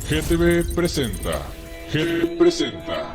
GTV presenta. GTV presenta.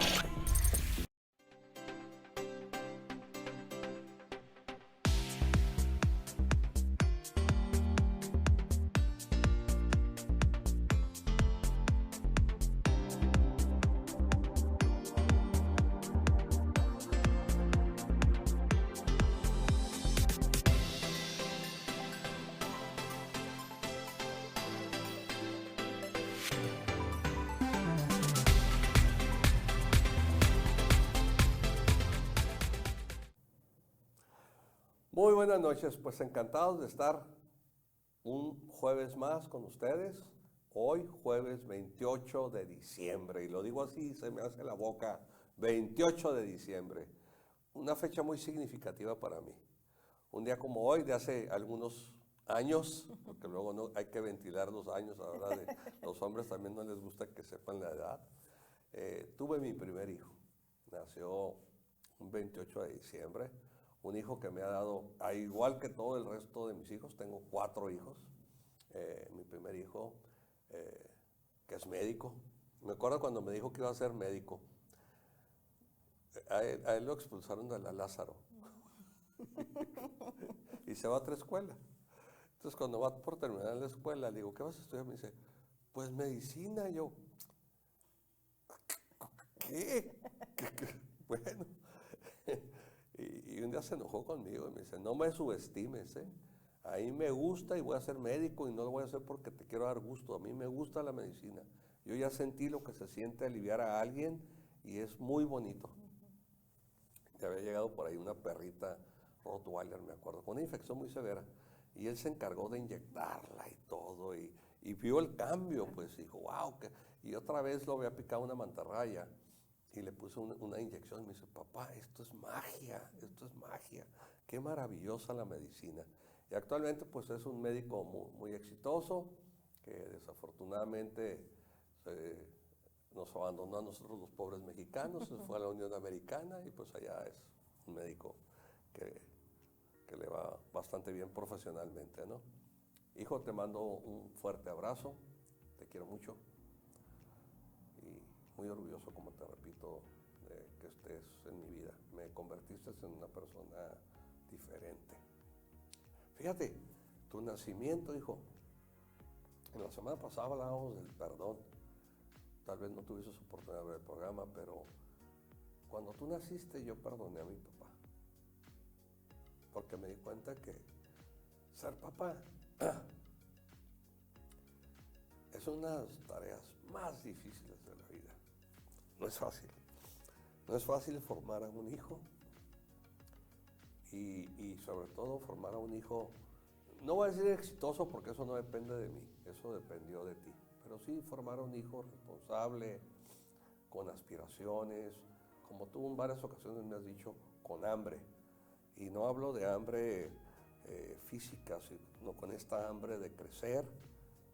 Muy buenas noches, pues encantados de estar un jueves más con ustedes. Hoy, jueves 28 de diciembre, y lo digo así, se me hace la boca, 28 de diciembre. Una fecha muy significativa para mí. Un día como hoy, de hace algunos años, porque luego no hay que ventilar los años, ahora los hombres también no les gusta que sepan la edad. Tuve mi primer hijo, nació un 28 de diciembre. Un hijo que me ha dado, igual que todo el resto de mis hijos, tengo 4 hijos. Mi primer hijo, que es médico. Me acuerdo cuando me dijo que iba a ser médico. A él lo expulsaron de la Lázaro. Y se va a otra escuela. Entonces cuando va por terminar la escuela, le digo, ¿qué vas a estudiar? Me dice, pues medicina. Yo, ¿qué? Bueno. Y un día se enojó conmigo y me dice, no me subestimes, a mí me gusta y voy a ser médico y no lo voy a hacer porque te quiero dar gusto, a mí me gusta la medicina. Yo ya sentí lo que se siente aliviar a alguien y es muy bonito. Ya había llegado por ahí una perrita Rottweiler, me acuerdo, con una infección muy severa y él se encargó de inyectarla y todo y vio el cambio, pues dijo, wow, y otra vez lo había picado una mantarraya. Y le puse una inyección y me dice, papá, esto es magia, qué maravillosa la medicina. Y actualmente pues es un médico muy exitoso, que desafortunadamente nos abandonó a nosotros los pobres mexicanos, se fue a la Unión Americana y pues allá es un médico que le va bastante bien profesionalmente, ¿no? Hijo, te mando un fuerte abrazo, te quiero mucho. Muy orgulloso, como te repito, de que estés en mi vida. Me convertiste en una persona diferente. Fíjate, tu nacimiento, hijo. En la semana pasada hablábamos del perdón. Tal vez no tuviste oportunidad de ver el programa, pero cuando tú naciste yo perdoné a mi papá. Porque me di cuenta que ser papá es una de las tareas más difíciles de la vida. No es fácil. No es fácil formar a un hijo y sobre todo formar a un hijo, no voy a decir exitoso porque eso no depende de mí, eso dependió de ti, pero sí formar a un hijo responsable, con aspiraciones, como tú en varias ocasiones me has dicho, con hambre. Y no hablo de hambre física, sino con esta hambre de crecer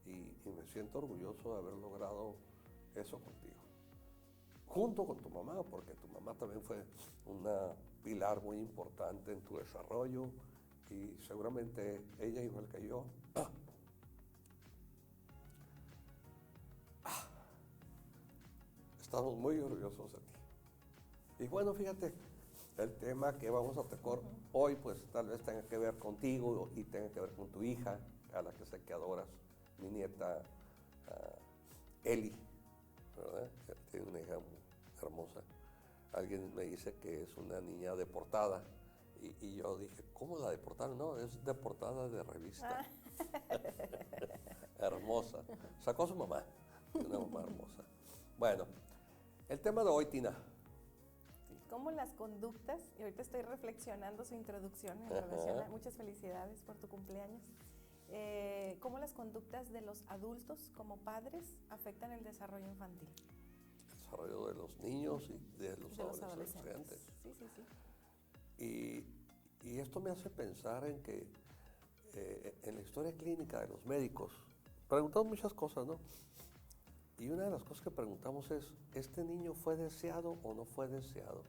y me siento orgulloso de haber logrado eso contigo. Junto con tu mamá, porque tu mamá también fue una pilar muy importante en tu desarrollo y seguramente ella, igual que yo, estamos muy orgullosos de ti. Y bueno, fíjate, el tema que vamos a tocar hoy, pues tal vez tenga que ver contigo y tenga que ver con tu hija, a la que sé que adoras, mi nieta Eli, ¿verdad? Tiene una hija muy hermosa. Alguien me dice que es una niña deportada y yo dije, ¿cómo la deportaron? No, es deportada de revista. Hermosa. Sacó a su mamá, una mamá hermosa. Bueno, el tema de hoy, Tina. ¿Cómo las conductas, y ahorita estoy reflexionando su introducción en relación a, muchas felicidades por tu cumpleaños, cómo las conductas de los adultos como padres afectan el desarrollo infantil? Desarrollo de los niños y de los adolescentes. Sí, sí, sí. Y esto me hace pensar en que en la historia clínica de los médicos, preguntamos muchas cosas, ¿no? Y una de las cosas que preguntamos es, ¿este niño fue deseado o no fue deseado?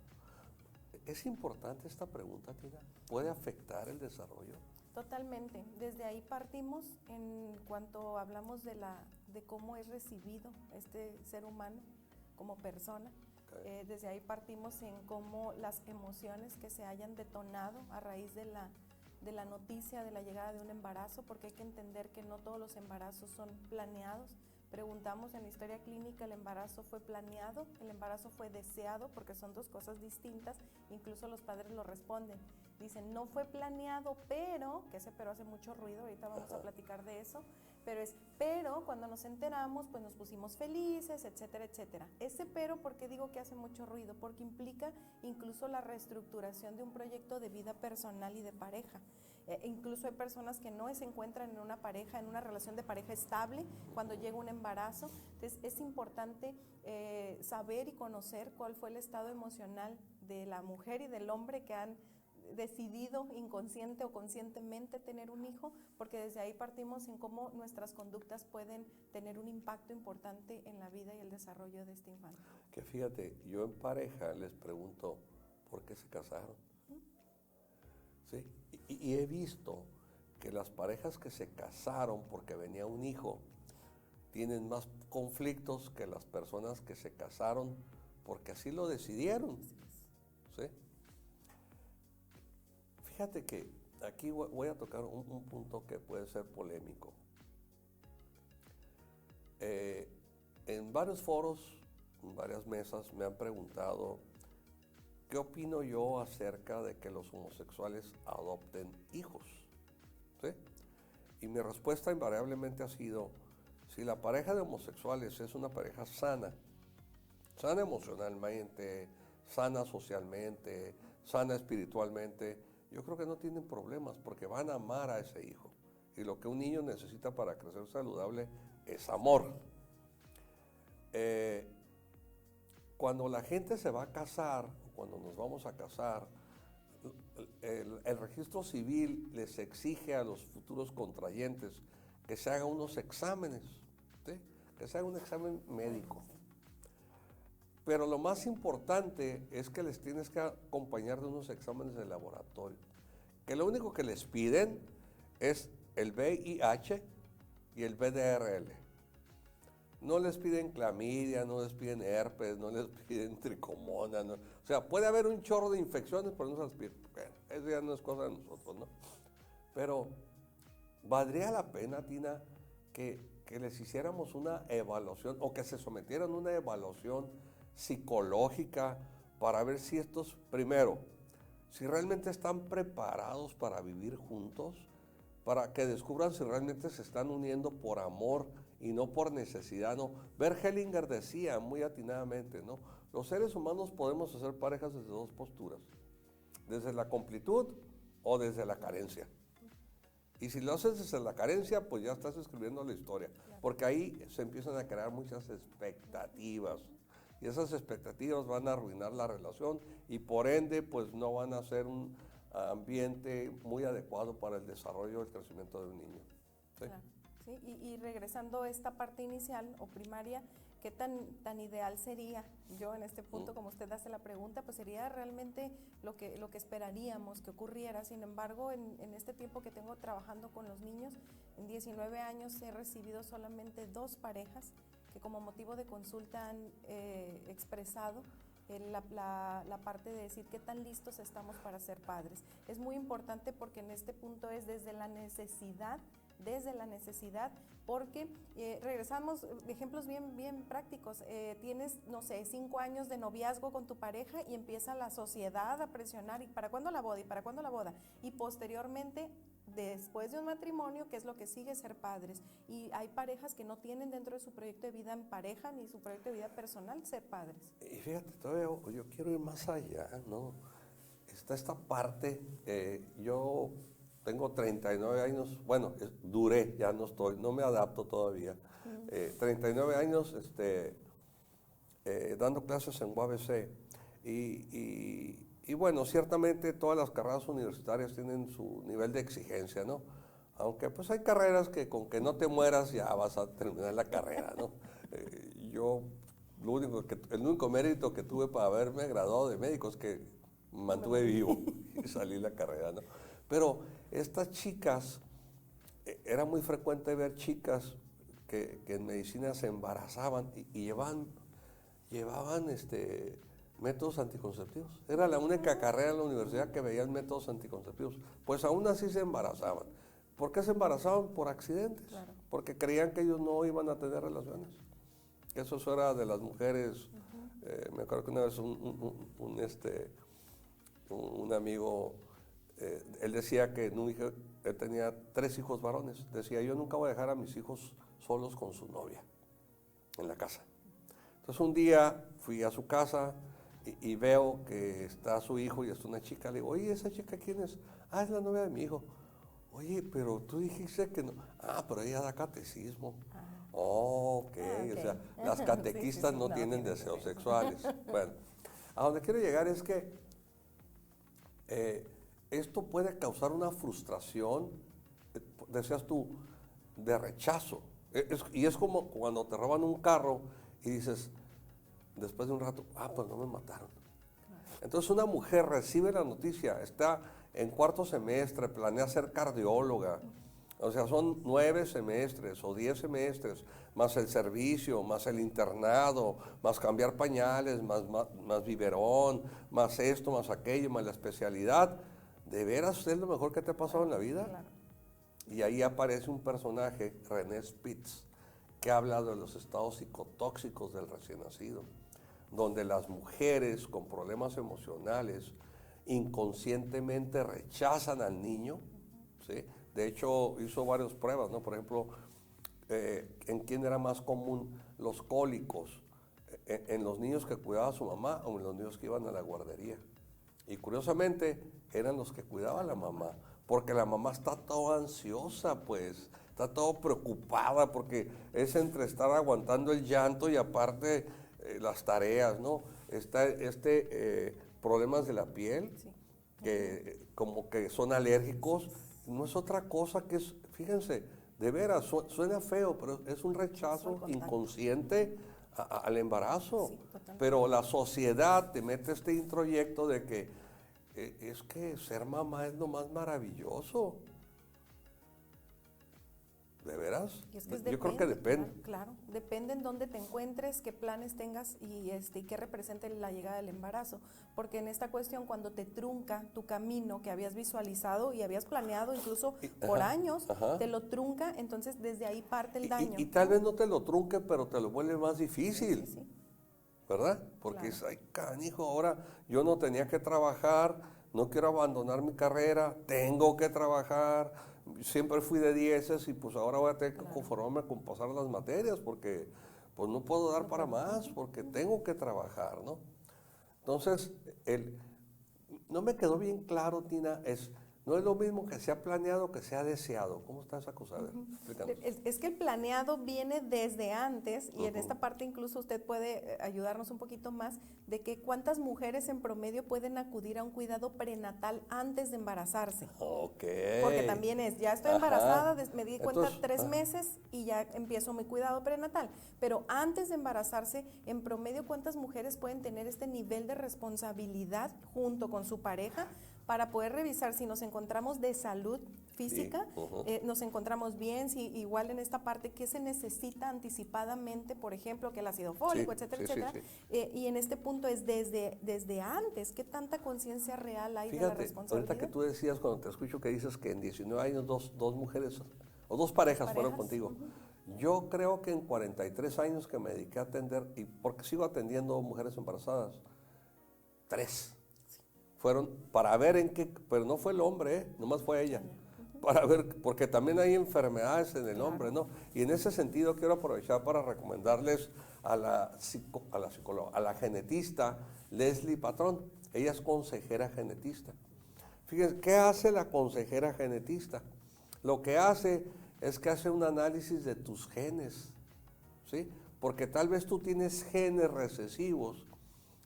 Es importante esta pregunta, Tina. ¿Puede afectar el desarrollo? Totalmente. Desde ahí partimos en cuanto hablamos de cómo es recibido este ser humano como persona. Okay. Desde ahí partimos en cómo las emociones que se hayan detonado a raíz de la noticia de la llegada de un embarazo, porque hay que entender que no todos los embarazos son planeados. Preguntamos en la historia clínica, ¿el embarazo fue planeado? ¿El embarazo fue deseado? Porque son dos cosas distintas, incluso los padres lo responden. Dicen, no fue planeado, pero, que ese pero hace mucho ruido, ahorita vamos a platicar de eso, pero cuando nos enteramos, pues nos pusimos felices, etcétera, etcétera. Ese pero, ¿por qué digo que hace mucho ruido? Porque implica incluso la reestructuración de un proyecto de vida personal y de pareja. Incluso hay personas que no se encuentran en una pareja, en una relación de pareja estable cuando llega un embarazo. Entonces es importante saber y conocer cuál fue el estado emocional de la mujer y del hombre que han decidido inconsciente o conscientemente tener un hijo, porque desde ahí partimos en cómo nuestras conductas pueden tener un impacto importante en la vida y el desarrollo de este infante. Que fíjate, yo en pareja les pregunto, ¿por qué se casaron? ¿Sí? Y he visto que las parejas que se casaron porque venía un hijo tienen más conflictos que las personas que se casaron porque así lo decidieron. ¿Sí? Fíjate que aquí voy a tocar un punto que puede ser polémico. En varios foros, en varias mesas me han preguntado ¿qué opino yo acerca de que los homosexuales adopten hijos? ¿Sí? Y mi respuesta invariablemente ha sido, si la pareja de homosexuales es una pareja sana, sana emocionalmente, sana socialmente, sana espiritualmente, yo creo que no tienen problemas porque van a amar a ese hijo. Y lo que un niño necesita para crecer saludable es amor. Cuando la gente se va a casar, cuando nos vamos a casar, el registro civil les exige a los futuros contrayentes que se hagan unos exámenes, ¿sí? Que se haga un examen médico. Pero lo más importante es que les tienes que acompañar de unos exámenes de laboratorio, que lo único que les piden es el VIH y el VDRL. No les piden clamidia, no les piden herpes, no les piden tricomona, no. O sea, puede haber un chorro de infecciones, pero no se las piden. Bueno, eso ya no es cosa de nosotros, ¿no? Pero valdría la pena, Tina, que les hiciéramos una evaluación o que se sometieran a una evaluación psicológica para ver si estos, primero, si realmente están preparados para vivir juntos, para que descubran si realmente se están uniendo por amor y no por necesidad, ¿no? Bert Hellinger decía muy atinadamente, ¿no? Los seres humanos podemos hacer parejas desde dos posturas, desde la completud o desde la carencia. Y si lo haces desde la carencia, pues ya estás escribiendo la historia, porque ahí se empiezan a crear muchas expectativas. Y esas expectativas van a arruinar la relación y por ende pues no van a ser un ambiente muy adecuado para el desarrollo y el crecimiento de un niño. ¿Sí? Claro, ¿sí? Y regresando a esta parte inicial o primaria, ¿qué tan ideal sería? Yo en este punto, como usted hace la pregunta, pues sería realmente lo que esperaríamos que ocurriera. Sin embargo, en este tiempo que tengo trabajando con los niños, en 19 años he recibido solamente 2 parejas que como motivo de consulta han expresado la parte de decir qué tan listos estamos para ser padres. Es muy importante porque en este punto es desde la necesidad, porque regresamos, ejemplos bien prácticos, tienes, no sé, 5 años de noviazgo con tu pareja y empieza la sociedad a presionar, ¿y para cuándo la boda? ¿Y para cuándo la boda? Y posteriormente, después de un matrimonio, ¿qué es lo que sigue? Ser padres. Y hay parejas que no tienen dentro de su proyecto de vida en pareja ni su proyecto de vida personal ser padres. Y fíjate, todavía yo quiero ir más allá, ¿no? Está esta parte, yo tengo 39 años, bueno, duré, ya no estoy, no me adapto todavía. 39 años dando clases en UABC y bueno, ciertamente todas las carreras universitarias tienen su nivel de exigencia, ¿no? Aunque pues hay carreras que con que no te mueras ya vas a terminar la carrera, ¿no? El único mérito que tuve para haberme graduado de médico es que mantuve vivo y salí la carrera, ¿no? Pero estas chicas, era muy frecuente ver chicas que en medicina se embarazaban y llevaban métodos anticonceptivos. Era la única carrera en la universidad que veían métodos anticonceptivos. Pues aún así se embarazaban. ¿Por qué se embarazaban? Por accidentes. Claro. Porque creían que ellos no iban a tener relaciones. Eso era de las mujeres. Me acuerdo que una vez un amigo, él decía que él tenía 3 hijos varones. Decía, yo nunca voy a dejar a mis hijos solos con su novia en la casa. Entonces un día fui a su casa y veo que está su hijo y está una chica. Le digo, oye, ¿esa chica quién es? Ah, es la novia de mi hijo. Oye, pero tú dijiste que no. Ah, pero ella da catecismo. Oh, ok, o sea, las catequistas no tienen deseos sexuales. Bueno, a donde quiero llegar es que esto puede causar una frustración, decías tú, de rechazo. Y es como cuando te roban un carro y dices, después de un rato, pues no me mataron. Entonces una mujer recibe la noticia, está en 4º semestre, planea ser cardióloga, o sea, son 9 semestres o 10 semestres, más el servicio, más el internado, más cambiar pañales, más biberón, más esto, más aquello, más la especialidad. ¿De veras es lo mejor que te ha pasado en la vida? Claro. Y ahí aparece un personaje, René Spitz, que habla de los estados psicotóxicos del recién nacido, donde las mujeres con problemas emocionales inconscientemente rechazan al niño, ¿sí? De hecho, hizo varias pruebas, ¿no? Por ejemplo, ¿en quién era más común los cólicos? ¿En los niños que cuidaba su mamá o en los niños que iban a la guardería? Y curiosamente, eran los que cuidaba la mamá, porque la mamá está toda ansiosa, pues, está todo preocupada, porque es entre estar aguantando el llanto y aparte las tareas, ¿no? Está problemas de la piel, sí, que como que son alérgicos, no es otra cosa que es, fíjense, de veras, suena feo, pero es un rechazo inconsciente al embarazo. Sí, pero la sociedad te mete este introyecto de que es que ser mamá es lo más maravilloso. ¿De veras? Y es que yo creo que depende. Claro, depende en dónde te encuentres, qué planes tengas y qué represente la llegada del embarazo. Porque en esta cuestión, cuando te trunca tu camino que habías visualizado y habías planeado incluso por años, te lo trunca, entonces desde ahí parte el daño. Y tal vez no te lo trunque, pero te lo vuelve más difícil. Sí. ¿Verdad? Porque es, ay, canijo, ahora yo no tenía que trabajar, no quiero abandonar mi carrera, tengo que trabajar. Siempre fui de 10 y pues ahora voy a tener que conformarme con pasar las materias porque pues no puedo dar para más porque tengo que trabajar, ¿no? Entonces, no me quedó bien claro, Tina, no es lo mismo que sea planeado que sea deseado. ¿Cómo está esa cosa? Es que el planeado viene desde antes y en esta parte incluso usted puede ayudarnos un poquito más de que cuántas mujeres en promedio pueden acudir a un cuidado prenatal antes de embarazarse. Ok. Porque también ya estoy embarazada, me di cuenta 3 meses y ya empiezo mi cuidado prenatal. Pero antes de embarazarse, en promedio, ¿cuántas mujeres pueden tener este nivel de responsabilidad junto con su pareja para poder revisar si nos encontramos de salud física, nos encontramos bien, si igual en esta parte qué se necesita anticipadamente, por ejemplo, que el ácido fólico, etcétera. Y en este punto es desde antes, ¿qué tanta conciencia real hay de la responsabilidad? Ahorita que tú decías, cuando te escucho que dices que en 19 años dos mujeres o dos parejas fueron contigo, yo creo que en 43 años que me dediqué a atender, y porque sigo atendiendo mujeres embarazadas, 3 fueron para ver en qué, pero no fue el hombre, nomás fue ella, para ver, porque también hay enfermedades en el hombre, ¿no? Y en ese sentido quiero aprovechar para recomendarles a la psicóloga, a la genetista Leslie Patrón. Ella es consejera genetista. Fíjense, ¿qué hace la consejera genetista? Lo que hace es que hace un análisis de tus genes, ¿sí? Porque tal vez tú tienes genes recesivos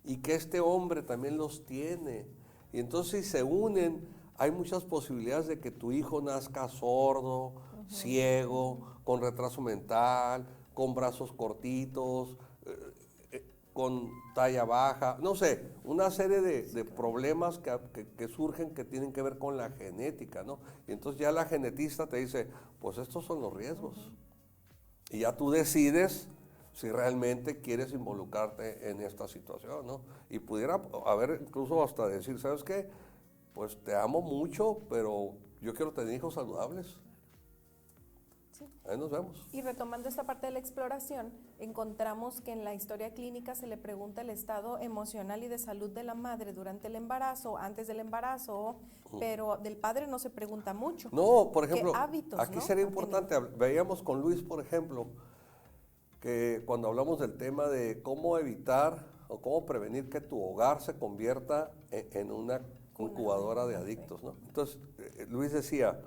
y que este hombre también los tiene. Y entonces si se unen, hay muchas posibilidades de que tu hijo nazca sordo, ciego, con retraso mental, con brazos cortitos, con talla baja, no sé, una serie de problemas que surgen que tienen que ver con la genética, ¿no? Y entonces ya la genetista te dice, pues estos son los riesgos. Y ya tú decides si realmente quieres involucrarte en esta situación, ¿no? Y pudiera haber incluso hasta decir, ¿sabes qué? Pues te amo mucho, pero yo quiero tener hijos saludables. Sí. Ahí nos vemos. Y retomando esta parte de la exploración, encontramos que en la historia clínica se le pregunta el estado emocional y de salud de la madre durante el embarazo, antes del embarazo, pero del padre no se pregunta mucho. No, por ejemplo, ¿Qué hábitos, aquí no? sería han importante, tenido? veíamos con Luis, por ejemplo, que cuando hablamos del tema de cómo evitar o cómo prevenir que tu hogar se convierta en una incubadora de adictos, ¿no? Entonces, Luis decía,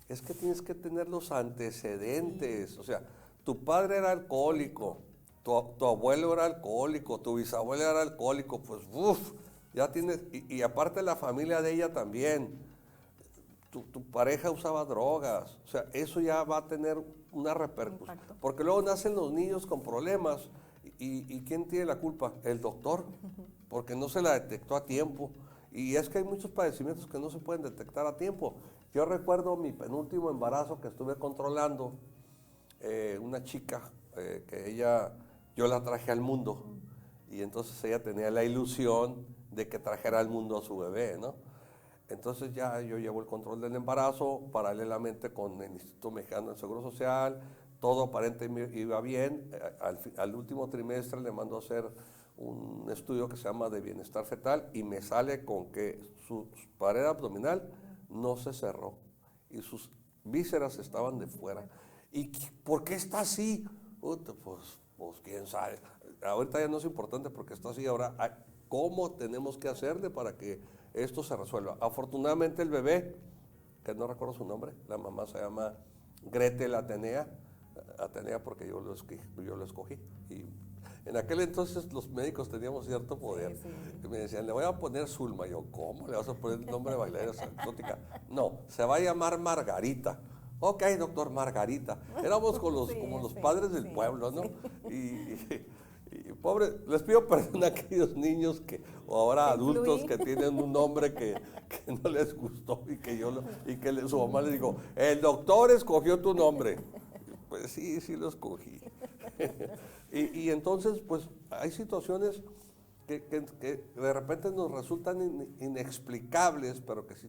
es que tienes que tener los antecedentes, o sea, tu padre era alcohólico, tu abuelo era alcohólico, tu bisabuelo era alcohólico, pues uff, ya tienes, y aparte la familia de ella también, tu pareja usaba drogas, o sea, eso ya va a tener una repercusión, Impacto. porque luego nacen los niños con problemas, y ¿quién tiene la culpa? El doctor, porque no se la detectó a tiempo. Y es que hay muchos padecimientos que no se pueden detectar a tiempo. Yo recuerdo mi penúltimo embarazo que estuve controlando, una chica que yo la traje al mundo, y entonces ella tenía la ilusión de que trajera al mundo a su bebé, ¿no? Entonces ya yo llevo el control del embarazo paralelamente con el Instituto Mexicano del Seguro Social, todo aparentemente iba bien. Al último trimestre le mando a hacer un estudio que se llama de bienestar fetal y me sale con que su pared abdominal no se cerró y sus vísceras estaban de fuera. ¿Y por qué está así? Pues quién sabe. Ahorita ya no es importante porque está así. Ahora, ¿cómo tenemos que hacerle para que esto se resuelva? Afortunadamente el bebé, que no recuerdo su nombre, la mamá se llama Gretel Atenea porque yo lo escogí. Y en aquel entonces los médicos teníamos cierto poder. Sí. Y me decían, le voy a poner Zulma. Yo, ¿cómo le vas a poner el nombre de bailarina exótica? No, se va a llamar Margarita. Ok, doctor, Margarita. Éramos como los padres del pueblo, ¿no? Y pobre, les pido perdón a aquellos niños o ahora adultos que tienen un nombre que no les gustó y que su mamá les dijo, el doctor escogió tu nombre. Pues sí lo escogí. y entonces, pues hay situaciones que de repente nos resultan inexplicables, pero que si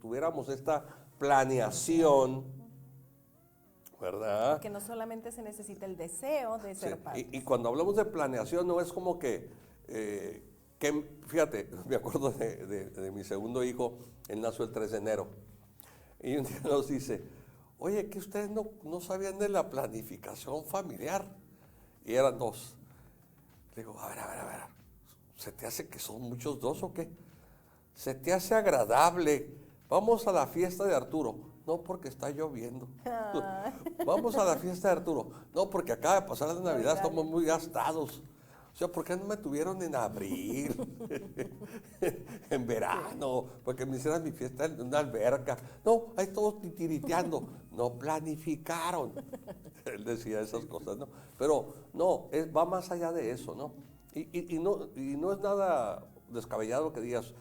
tuviéramos esta planeación, ¿verdad? Que no solamente se necesita el deseo de ser padre. Y cuando hablamos de planeación, no es como que fíjate, me acuerdo de mi segundo hijo, él nació el 3 de enero, y un día nos dice, oye, que ustedes no sabían de la planificación familiar, y eran 2. Le digo, a ver, ¿se te hace que son muchos 2 o qué? ¿Se te hace agradable? Vamos a la fiesta de Arturo. No, porque está lloviendo. Vamos a la fiesta de Arturo. No, porque acaba de pasar la Navidad, estamos muy gastados. O sea, ¿por qué no me tuvieron en abril? En verano, porque me hicieran mi fiesta en una alberca. No, ahí todos titiriteando. No planificaron. Él decía esas cosas, ¿no? Pero no, va más allá de eso, ¿no? Y no es nada descabellado que digas,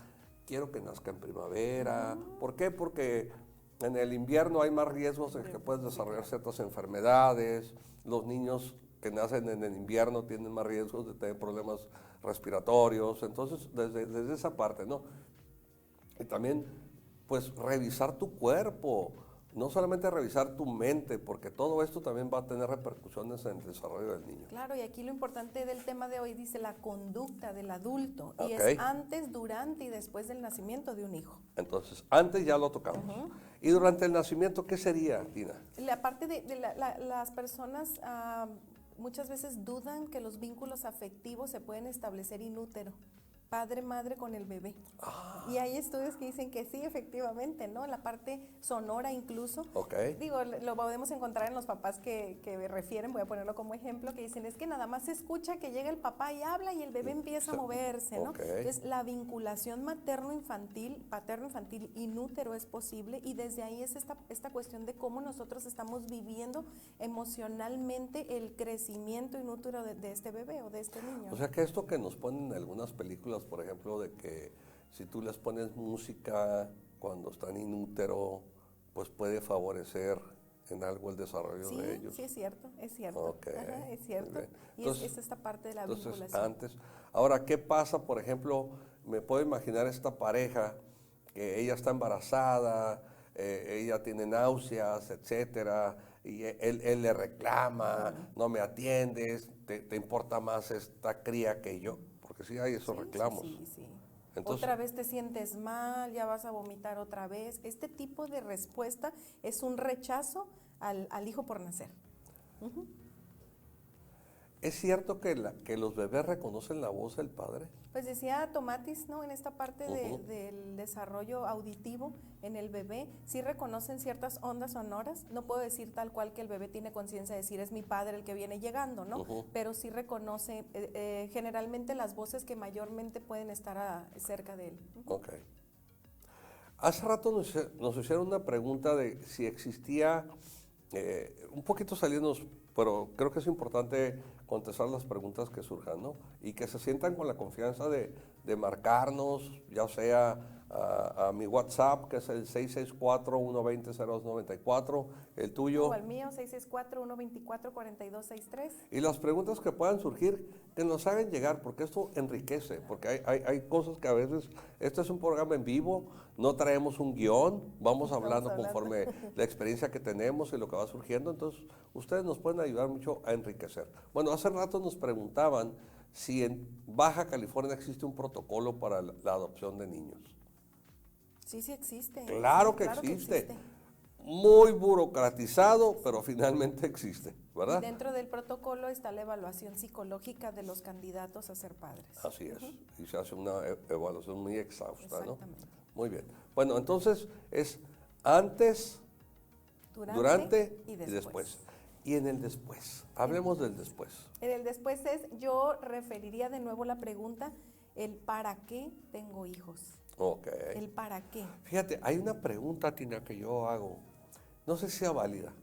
quiero que nazca en primavera. ¿Por qué? Porque en el invierno hay más riesgos de que puedas desarrollar ciertas enfermedades. Los niños que nacen en el invierno tienen más riesgos de tener problemas respiratorios. Entonces, desde esa parte, ¿no? Y también, pues, revisar tu cuerpo. No solamente revisar tu mente, porque todo esto también va a tener repercusiones en el desarrollo del niño. Claro, y aquí lo importante del tema de hoy dice la conducta del adulto. Ok. Y es antes, durante y después del nacimiento de un hijo. Entonces, antes ya lo tocamos. Y durante el nacimiento, ¿qué sería, Tina? La parte de las personas muchas veces dudan que los vínculos afectivos se pueden establecer in útero. padre-madre con el bebé. Y hay estudios que dicen que sí, efectivamente, ¿no? La parte sonora incluso. Ok. Digo, lo podemos encontrar en los papás que refieren, voy a ponerlo como ejemplo, que dicen, es que nada más se escucha que llega el papá y habla y el bebé empieza a moverse, ¿no? Ok. Entonces, la vinculación materno-infantil, paterno-infantil in útero es posible, y desde ahí es esta cuestión de cómo nosotros estamos viviendo emocionalmente el crecimiento in útero de este bebé o de este niño. O sea que esto que nos ponen en algunas películas, por ejemplo, de que si tú les pones música cuando están in útero, pues puede favorecer en algo el desarrollo Sí, de ellos. sí, es cierto, es cierto. Ok, Ajá, es muy cierto. bien. Y Entonces- es esta parte de la Entonces, vinculación. antes. Ahora, ¿qué pasa, por ejemplo? Me puedo imaginar esta pareja que ella está embarazada, ella tiene náuseas, etcétera, y él le reclama, no me atiendes, te importa más esta cría que yo, porque sí hay esos Sí, reclamos. Sí, sí, sí. Entonces- Otra vez te sientes mal, ya vas a vomitar otra vez. Este tipo de respuesta es un rechazo al hijo por nacer. Ujú. ¿Es cierto que los bebés reconocen la voz del padre? Pues decía Tomatis, ¿no? En esta parte Ujú. del desarrollo auditivo en el bebé, sí reconocen ciertas ondas sonoras. No puedo decir tal cual que el bebé tiene conciencia de decir es mi padre el que viene llegando, ¿no? Ujú. Pero sí reconoce generalmente las voces que mayormente pueden estar cerca de él. Ujú. Ok. Hace rato nos hicieron una pregunta de si existía, un poquito saliendo, pero creo que es importante contestar las preguntas que surjan, ¿no? Y que se sientan con la confianza de marcarnos, ya sea a mi WhatsApp, que es el 664-120-0294, el tuyo. O al mío, 664-124-4263. Y las preguntas que puedan surgir, que nos hagan llegar, porque esto enriquece, porque hay cosas que a veces, este es un programa en vivo, no traemos un guión, vamos hablando conforme la experiencia que tenemos y lo que va surgiendo, entonces ustedes nos pueden ayudar mucho a enriquecer. Bueno, hace rato nos preguntaban si en Baja California existe un protocolo para la adopción de niños. Sí, sí existe. Claro Sí, que claro existe. Muy burocratizado, pero finalmente existe, Y ¿verdad? dentro del protocolo está la evaluación psicológica de los candidatos a ser padres. Así es, y se hace una evaluación muy exhausta, ¿no? Exactamente. Muy bien. Bueno, entonces es antes, durante y después. Y en el después, hablemos del después. En el después yo referiría de nuevo la pregunta, el para qué tengo hijos. Ok. El para qué. Fíjate, hay una pregunta, Tina, que yo hago, no sé si sea válida.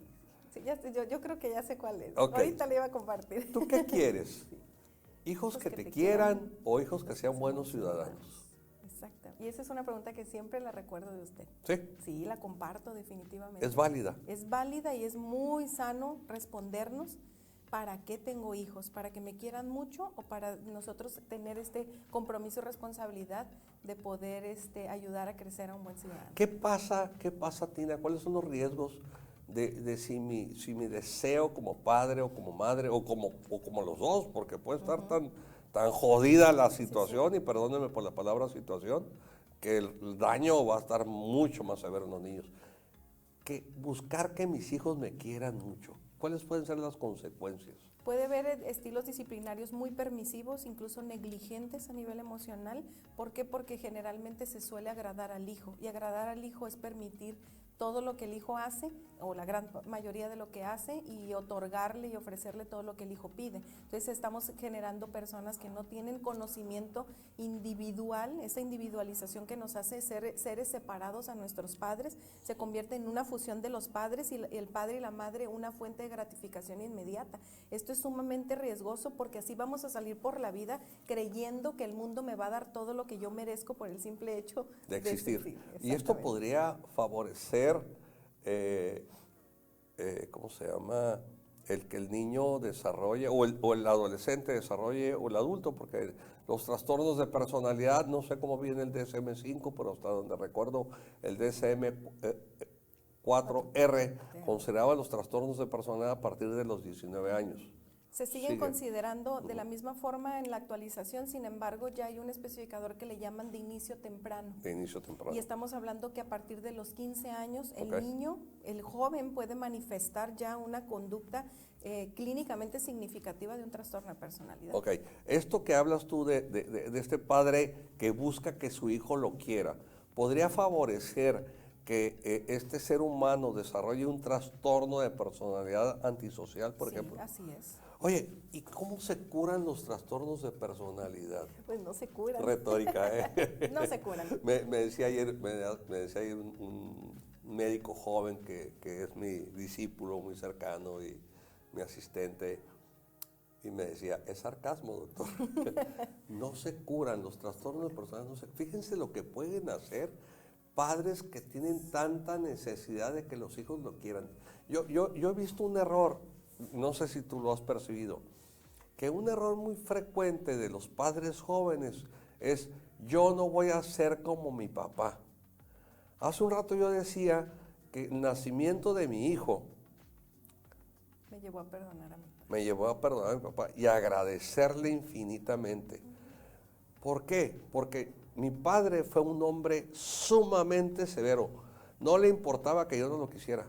Sí, yo creo que ya sé cuál es. Ok. Ahorita le iba a compartir. ¿Tú qué quieres? ¿Hijos que te quieran o hijos que sean buenos ciudadanos? Exacto. Y esa es una pregunta que siempre la recuerdo de usted. Sí, Sí, la comparto definitivamente. es válida. Es válida y es muy sano respondernos para qué tengo hijos, para que me quieran mucho o para nosotros tener este compromiso y responsabilidad de poder ayudar a crecer a un buen ciudadano. ¿Qué pasa, Tina? ¿Cuáles son los riesgos de si mi deseo como padre o como madre o como los dos? Porque puede estar tan jodida la situación, y perdónenme por la palabra situación, que el daño va a estar mucho más severo en los niños. Que buscar que mis hijos me quieran mucho. ¿Cuáles pueden ser las consecuencias? Puede haber estilos disciplinarios muy permisivos, incluso negligentes a nivel emocional. ¿Por qué? Porque generalmente se suele agradar al hijo, y agradar al hijo es permitir todo lo que el hijo hace, o la gran mayoría de lo que hace, y otorgarle y ofrecerle todo lo que el hijo pide. Entonces estamos generando personas que no tienen conocimiento individual, esa individualización que nos hace ser seres separados a nuestros padres, se convierte en una fusión de los padres, y el padre y la madre una fuente de gratificación inmediata. Esto es sumamente riesgoso, porque así vamos a salir por la vida creyendo que el mundo me va a dar todo lo que yo merezco por el simple hecho De existir. Y esto exactamente. podría favorecer, ¿cómo se llama? El que el niño desarrolle, o el adolescente desarrolle, o el adulto, porque los trastornos de personalidad, no sé cómo viene el DSM-5, pero hasta donde recuerdo, el DSM-4R consideraba los trastornos de personalidad a partir de los 19 años. Se siguen Sigue. considerando de la misma forma en la actualización, sin embargo, ya hay un especificador que le llaman de inicio temprano. De inicio temprano. Y estamos hablando que a partir de los 15 años, el Ok. niño, el joven puede manifestar ya una conducta clínicamente significativa de un trastorno de personalidad. Ok, esto que hablas tú de este padre que busca que su hijo lo quiera, ¿podría favorecer que este ser humano desarrolle un trastorno de personalidad antisocial, por Sí, ejemplo? así es. Oye, ¿y cómo se curan los trastornos de personalidad? Pues no se curan. Retórica, ¿eh? No se curan. Me decía ayer, me decía ayer un médico joven que es mi discípulo muy cercano y mi asistente, y me decía, es sarcasmo, doctor. No se curan los trastornos de personalidad. Fíjense lo que pueden hacer padres que tienen tanta necesidad de que los hijos lo quieran. Yo he visto un error, no sé si tú lo has percibido, que un error muy frecuente de los padres jóvenes es, yo no voy a ser como mi papá. Hace un rato yo decía que el nacimiento de mi hijo Me llevó a perdonar a mi padre. me llevó a perdonar a mi papá y a agradecerle infinitamente. ¿Por qué? Porque mi padre fue un hombre sumamente severo. No le importaba que yo no lo quisiera.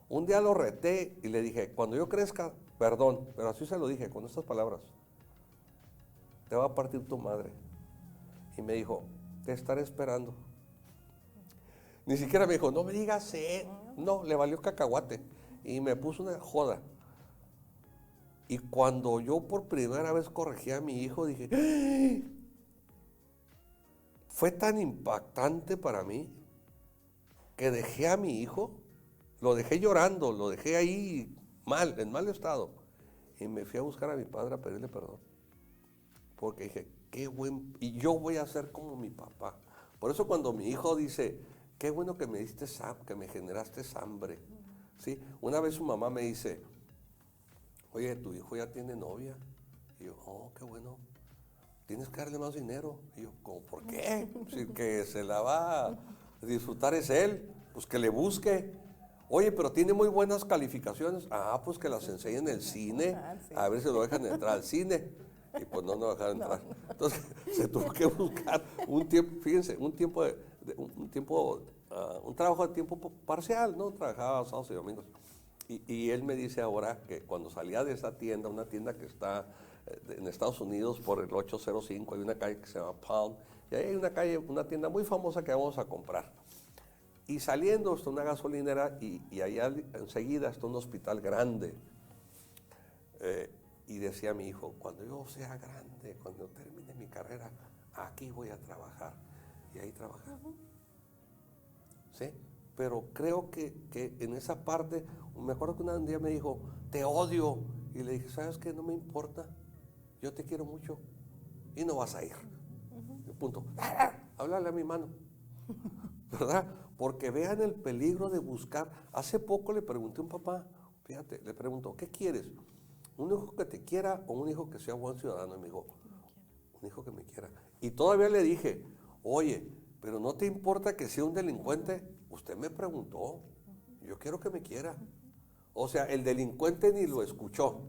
Un día lo reté y le dije, cuando yo crezca, perdón, pero así se lo dije con estas palabras, te va a partir tu madre. Y me dijo, te estaré esperando. Ni siquiera me dijo, no me digas, no, le valió cacahuate. Y me puso una joda. Y cuando yo por primera vez corregí a mi hijo, dije, ¡ah! Fue tan impactante para mí que dejé a mi hijo, lo dejé llorando, lo dejé ahí mal, en mal estado. Y me fui a buscar a mi padre a pedirle perdón. Porque dije, qué buen, y yo voy a ser como mi papá. Por eso cuando mi hijo dice, qué bueno que me diste que me generaste hambre. ¿Sí? Una vez su mamá me dice, oye, tu hijo ya tiene novia. Y yo, oh, qué bueno. Tienes que darle más dinero. Y yo, ¿cómo, por qué? Si el que se la va a disfrutar es él, pues que le busque. Oye, pero tiene muy buenas calificaciones. Ah, pues que las enseñe en el cine, a ver si lo dejan entrar al cine. Y pues no nos dejaron entrar. Entonces se tuvo que buscar un tiempo, fíjense, un trabajo de tiempo parcial, ¿no? Trabajaba sábados y domingos. Y él me dice ahora que cuando salía de esa tienda, una tienda que está en Estados Unidos por el 805, hay una calle que se llama Palm, y ahí hay una tienda muy famosa que vamos a comprar. Y saliendo está una gasolinera y allá enseguida está un hospital grande. Y decía mi hijo, cuando yo sea grande, cuando termine mi carrera, aquí voy a trabajar. Y ahí trabajaba. ¿Sí? Pero creo que en esa parte, me acuerdo que un día me dijo, te odio. Y le dije, ¿sabes qué? No me importa. Yo te quiero mucho. Y no vas a ir. Y punto. Háblale a mi mano. ¿Verdad? Porque vean el peligro de buscar. Hace poco le pregunté a un papá, fíjate, le pregunto, ¿qué quieres? ¿Un hijo que te quiera o un hijo que sea buen ciudadano? Y me dijo, un hijo que me quiera. Y todavía le dije, oye, pero ¿no te importa que sea un delincuente? Usted me preguntó, yo quiero que me quiera. O sea, el delincuente ni lo escuchó.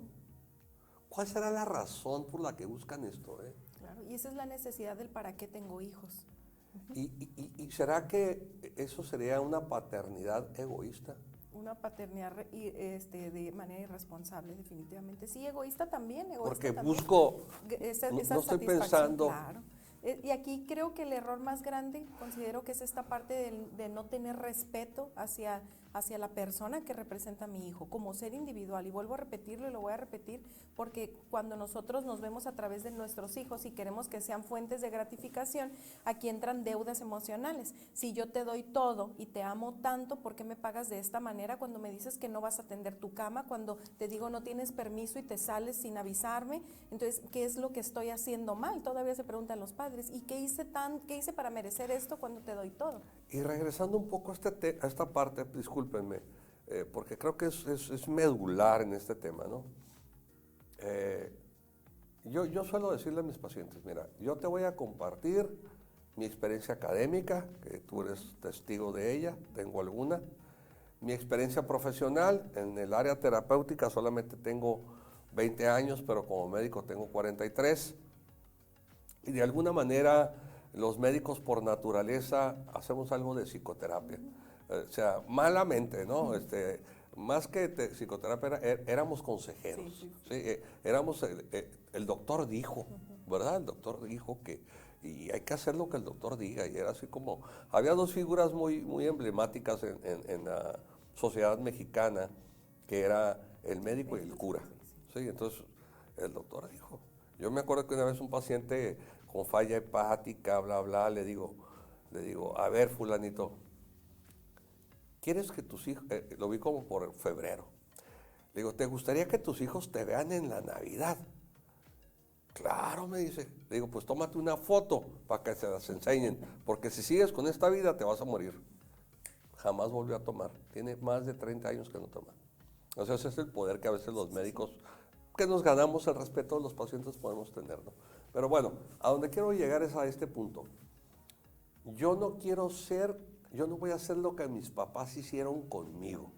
¿Cuál será la razón por la que buscan esto? Claro, y esa es la necesidad del para qué tengo hijos. ¿Y será que eso sería una paternidad egoísta? Una paternidad de manera irresponsable, definitivamente. Sí, egoísta también. Porque también. busco, esa no estoy satisfacción, pensando. claro. Y aquí creo que el error más grande, considero que es esta parte de no tener respeto hacia la persona que representa a mi hijo, como ser individual. Y vuelvo a repetirlo y lo voy a repetir, porque cuando nosotros nos vemos a través de nuestros hijos y queremos que sean fuentes de gratificación, aquí entran deudas emocionales. Si yo te doy todo y te amo tanto, ¿por qué me pagas de esta manera cuando me dices que no vas a tender tu cama, cuando te digo no tienes permiso y te sales sin avisarme? Entonces, ¿qué es lo que estoy haciendo mal? Todavía se preguntan los padres. ¿Y qué hice para merecer esto cuando te doy todo? Y regresando un poco a esta parte, discúlpenme, porque creo que es medular en este tema, ¿no? Yo suelo decirle a mis pacientes, mira, yo te voy a compartir mi experiencia académica, que tú eres testigo de ella, tengo alguna, mi experiencia profesional, en el área terapéutica solamente tengo 20 años, pero como médico tengo 43. Y de alguna manera los médicos por naturaleza hacemos algo de psicoterapia. O sea, malamente, ¿no? Más que psicoterapia, éramos consejeros. Sí. ¿Sí? Éramos, el doctor dijo, ¿verdad? El doctor dijo que, y hay que hacer lo que el doctor diga. Y era así como, había dos figuras muy, muy emblemáticas en la sociedad mexicana, que era el médico y el cura. ¿Sí? Entonces, el doctor dijo. Yo me acuerdo que una vez un paciente con falla hepática, bla, bla, le digo, a ver, fulanito, ¿quieres que tus hijos, lo vi como por febrero, le digo, ¿te gustaría que tus hijos te vean en la Navidad? Claro, me dice. Le digo, pues tómate una foto para que se las enseñen, porque si sigues con esta vida te vas a morir. Jamás volvió a tomar. Tiene más de 30 años que no toma. O sea, ese es el poder que a veces los médicos, que nos ganamos el respeto de los pacientes, podemos tener, ¿no? Pero bueno, a donde quiero llegar es a este punto. Yo no voy a hacer lo que mis papás hicieron conmigo.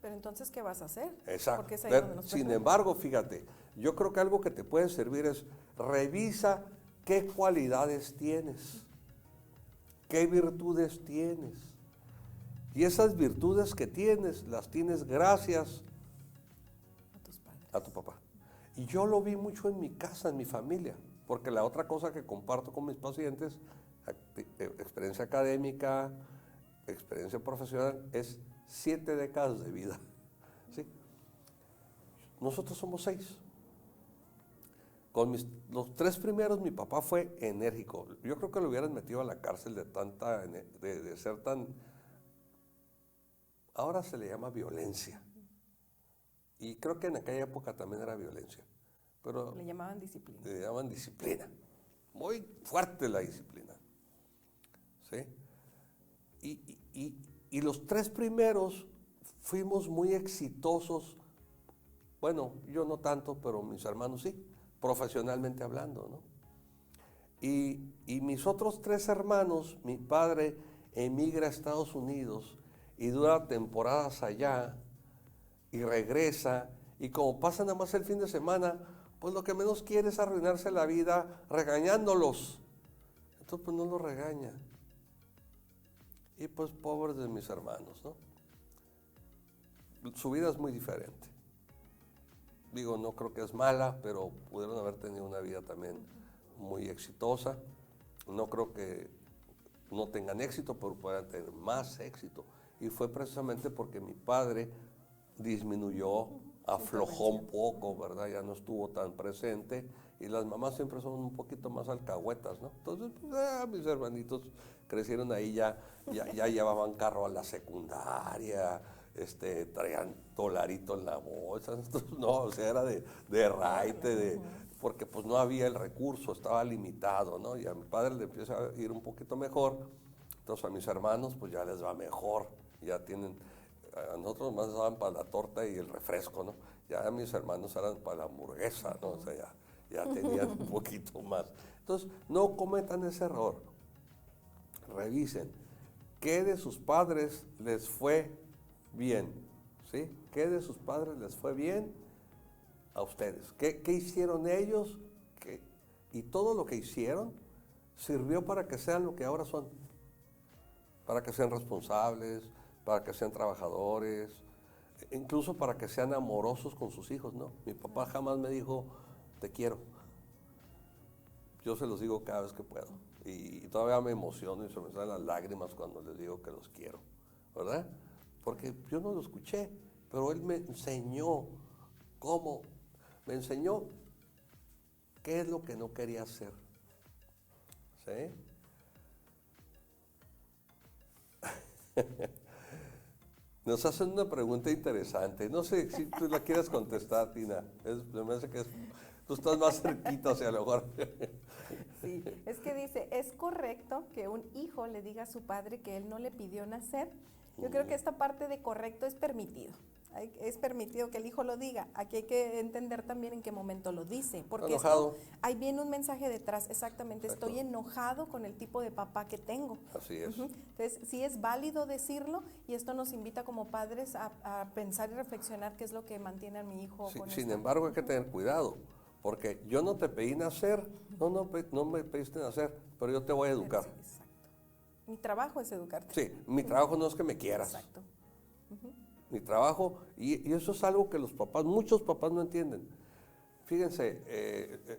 Pero entonces, ¿qué vas a hacer? Exacto. Porque es ahí donde nos Sin perdemos. embargo, fíjate, yo creo que algo que te puede servir es revisa qué cualidades tienes, qué virtudes tienes. Y esas virtudes que tienes, las tienes gracias A tus padres. a tu papá. Y yo lo vi mucho en mi casa, en mi familia, porque la otra cosa que comparto con mis pacientes, experiencia académica, experiencia profesional, es 7 décadas de vida. ¿Sí? Nosotros somos 6. Los 3 primeros mi papá fue enérgico. Yo creo que lo hubieran metido a la cárcel de ser tan... Ahora se le llama violencia. Y creo que en aquella época también era violencia. Pero Le llamaban disciplina. le llaman disciplina. Muy fuerte la disciplina. ¿Sí? Y los 3 primeros fuimos muy exitosos. Bueno, yo no tanto, pero mis hermanos sí, profesionalmente hablando, ¿no? Y mis otros 3 hermanos, mi padre emigra a Estados Unidos y dura temporadas allá y regresa, y como pasa nada más el fin de semana, pues lo que menos quiere es arruinarse la vida regañándolos. Entonces pues no los regaña. Y pues pobres de mis hermanos, ¿no? Su vida es muy diferente. Digo, no creo que es mala, pero pudieron haber tenido una vida también muy exitosa. No creo que no tengan éxito, pero puedan tener más éxito. Y fue precisamente porque mi padre disminuyó, aflojó un poco, ¿verdad? Ya no estuvo tan presente. Y las mamás siempre son un poquito más alcahuetas, ¿no? Entonces, pues, mis hermanitos crecieron ahí, ya llevaban carro a la secundaria, traían dolarito en la bolsa. Entonces, no, o sea, era de raite, porque pues no había el recurso, estaba limitado, ¿no? Y a mi padre le empieza a ir un poquito mejor, entonces a mis hermanos pues ya les va mejor, ya tienen, a nosotros más nos daban para la torta y el refresco, ¿no? Ya a mis hermanos eran para la hamburguesa, ¿no? O sea, ya tenían un poquito más. Entonces, no cometan ese error. Revisen qué de sus padres les fue bien, ¿sí? ¿Qué de sus padres les fue bien a ustedes? ¿Qué hicieron ellos? Y todo lo que hicieron sirvió para que sean lo que ahora son. Para que sean responsables, para que sean trabajadores, incluso para que sean amorosos con sus hijos, ¿no? Mi papá jamás me dijo, te quiero. Yo se los digo cada vez que puedo. Y todavía me emociono y se me salen las lágrimas cuando les digo que los quiero, ¿verdad? Porque yo no lo escuché, pero él me enseñó cómo, me enseñó qué es lo que no quería hacer. ¿Sí? Nos hacen una pregunta interesante. No sé si tú la quieres contestar, Tina. Me parece que tú estás más cerquita, o sea, a lo mejor. Sí, es que dice, ¿es correcto que un hijo le diga a su padre que él no le pidió nacer? Yo creo que esta parte de correcto es permitido. Es permitido que el hijo lo diga. Aquí hay que entender también en qué momento lo dice, porque Enojado. ahí viene un mensaje detrás, exactamente, Exacto. estoy enojado con el tipo de papá que tengo. Así es. Entonces, sí es válido decirlo y esto nos invita como padres a pensar y reflexionar qué es lo que mantiene a mi hijo Sí, con sin esta- embargo, hay que tener cuidado, porque yo no te pedí nacer, no me pediste nacer, pero yo te voy a educar. Sí, exacto. Mi trabajo es educarte. Sí, mi trabajo no es que me quieras. Exacto. Mi trabajo, y eso es algo que los papás, muchos papás no entienden. Fíjense,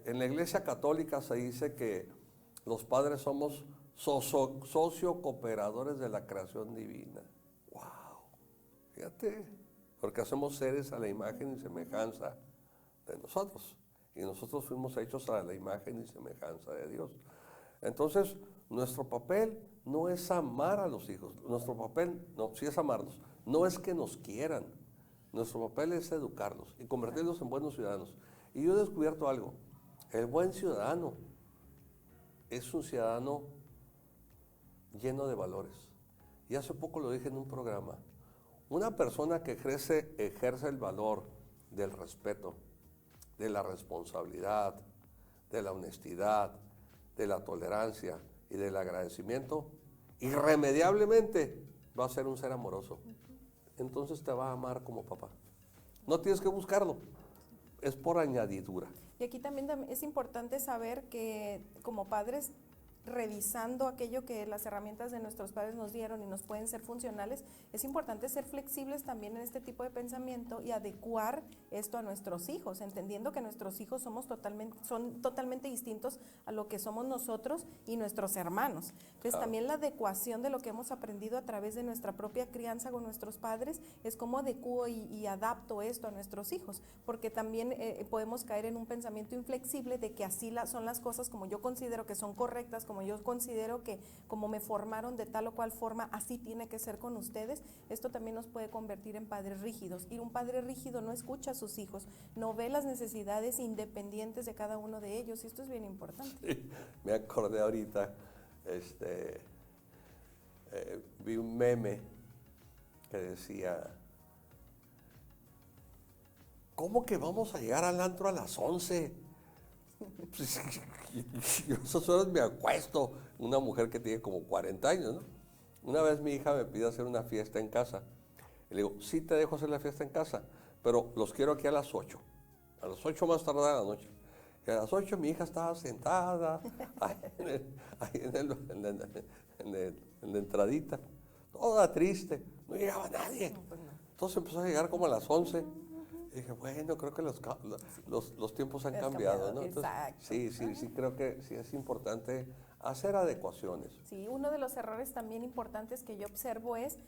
en la iglesia católica se dice que los padres somos socio-cooperadores de la creación divina. ¡Wow! Fíjate, porque hacemos seres a la imagen y semejanza de nosotros. Y nosotros fuimos hechos a la imagen y semejanza de Dios. Entonces, nuestro papel no es amar a los hijos. Nuestro papel, no, sí es amarlos. No es que nos quieran. Nuestro papel es educarlos y convertirlos en buenos ciudadanos. Y yo he descubierto algo. El buen ciudadano es un ciudadano lleno de valores. Y hace poco lo dije en un programa. Una persona que ejerce el valor del respeto, de la responsabilidad, de la honestidad, de la tolerancia y del agradecimiento, irremediablemente va a ser un ser amoroso. Entonces te va a amar como papá. No tienes que buscarlo, es por añadidura. Y aquí también es importante saber que como padres, revisando aquello que las herramientas de nuestros padres nos dieron y nos pueden ser funcionales, es importante ser flexibles también en este tipo de pensamiento y adecuar esto a nuestros hijos, entendiendo que nuestros hijos son totalmente distintos a lo que somos nosotros y nuestros hermanos. Entonces Claro. también la adecuación de lo que hemos aprendido a través de nuestra propia crianza con nuestros padres es cómo adecuo y adapto esto a nuestros hijos, porque también podemos caer en un pensamiento inflexible de que así son las cosas como yo considero que son correctas, como yo considero que como me formaron de tal o cual forma, así tiene que ser con ustedes. Esto también nos puede convertir en padres rígidos. Y un padre rígido no escucha a sus hijos, no ve las necesidades independientes de cada uno de ellos, y esto es bien importante. Sí, me acordé ahorita, vi un meme que decía, ¿cómo que vamos a llegar al antro a las 11? Pues, yo esas horas me acuesto. Una mujer que tiene como 40 años, ¿no? Una vez mi hija me pidió hacer una fiesta en casa. Y le digo, sí te dejo hacer la fiesta en casa, pero los quiero aquí a las 8. A las 8 más tarde de la noche. Y a las 8 mi hija estaba sentada ahí en la entradita, toda triste. No llegaba nadie. Entonces empezó a llegar como a las 11. Y dije, bueno, creo que los tiempos han cambiado, ¿no? Entonces, Exacto. sí, creo que sí es importante hacer adecuaciones. Sí, uno de los errores también importantes que yo observo es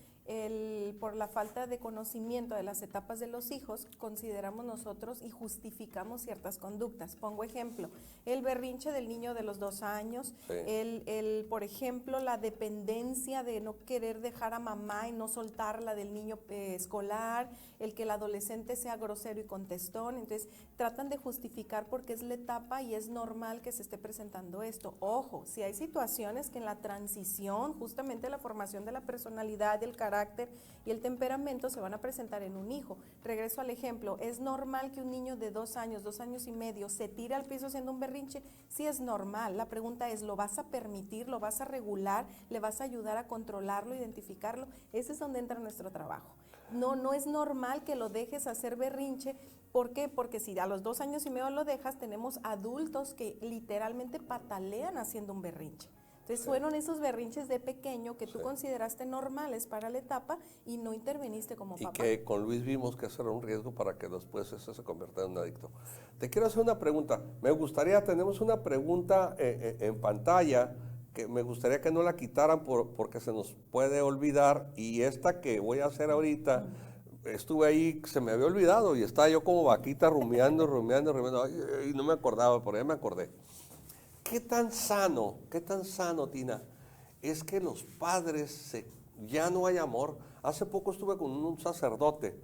por la falta de conocimiento de las etapas de los hijos, consideramos nosotros y justificamos ciertas conductas. Pongo ejemplo, el berrinche del niño de los 2 años, Sí. por ejemplo, la dependencia de no querer dejar a mamá y no soltarla del niño escolar, el que el adolescente sea grosero y contestón. Entonces tratan de justificar porque es la etapa y es normal que se esté presentando esto. Ojo, si hay situaciones que en la transición, justamente la formación de la personalidad, del carácter y el temperamento se van a presentar en un hijo. Regreso al ejemplo, ¿es normal que un niño de 2 años, 2 años y medio se tire al piso haciendo un berrinche? Sí es normal. La pregunta es, ¿lo vas a permitir, lo vas a regular, le vas a ayudar a controlarlo, identificarlo? Ese es donde entra nuestro trabajo. No es normal que lo dejes hacer berrinche. ¿Por qué? Porque si a los 2 años y medio lo dejas, tenemos adultos que literalmente patalean haciendo un berrinche. Entonces fueron esos berrinches de pequeño que tú consideraste normales para la etapa y no interveniste como Y papá. que con Luis vimos que eso era un riesgo para que después eso se convierta en un adicto. Te quiero hacer una pregunta. Tenemos una pregunta en pantalla que me gustaría que no la quitaran porque se nos puede olvidar, y esta que voy a hacer ahorita, estuve ahí, se me había olvidado y estaba yo como vaquita rumiando, y no me acordaba, por ahí me acordé. ¿Qué tan sano, Tina, es que los padres ya no hay amor? Hace poco estuve con un sacerdote